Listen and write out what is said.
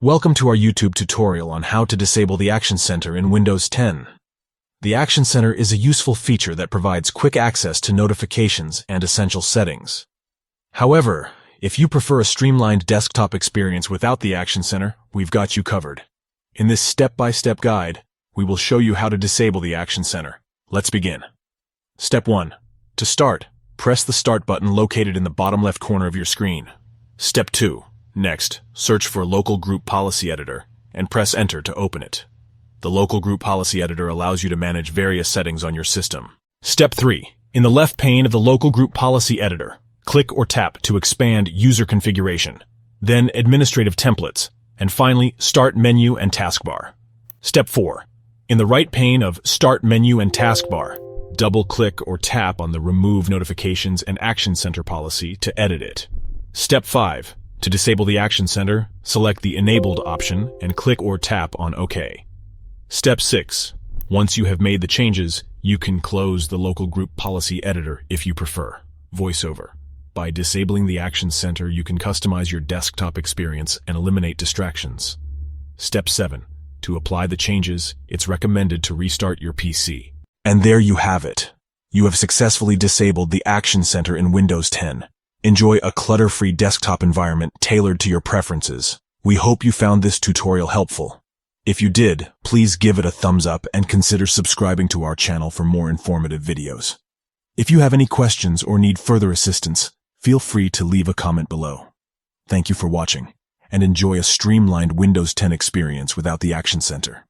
Welcome to our YouTube tutorial on how to disable the Action Center in Windows 10. The Action Center is a useful feature that provides quick access to notifications and essential settings. However, if you prefer a streamlined desktop experience without the Action Center, we've got you covered. In this step-by-step guide, we will show you how to disable the Action Center. Let's begin. Step 1. To start, press the Start button located in the bottom left corner of your screen. Step 2. Next, search for Local Group Policy Editor and press Enter to open it. The Local Group Policy Editor allows you to manage various settings on your system. Step 3. In the left pane of the Local Group Policy Editor, click or tap to expand User Configuration, then Administrative Templates, and finally Start Menu and Taskbar. Step 4. In the right pane of Start Menu and Taskbar, double-click or tap on the Remove Notifications and Action Center policy to edit it. Step 5. To disable the Action Center, select the Enabled option and click or tap on OK. Step 6. Once you have made the changes, you can close the Local Group Policy Editor if you prefer. VoiceOver. By disabling the Action Center, you can customize your desktop experience and eliminate distractions. Step 7. To apply the changes, it's recommended to restart your PC. And there you have it. You have successfully disabled the Action Center in Windows 10. Enjoy a clutter-free desktop environment tailored to your preferences. We hope you found this tutorial helpful. If you did, please give it a thumbs up and consider subscribing to our channel for more informative videos. If you have any questions or need further assistance, feel free to leave a comment below. Thank you for watching, and enjoy a streamlined Windows 10 experience without the Action Center.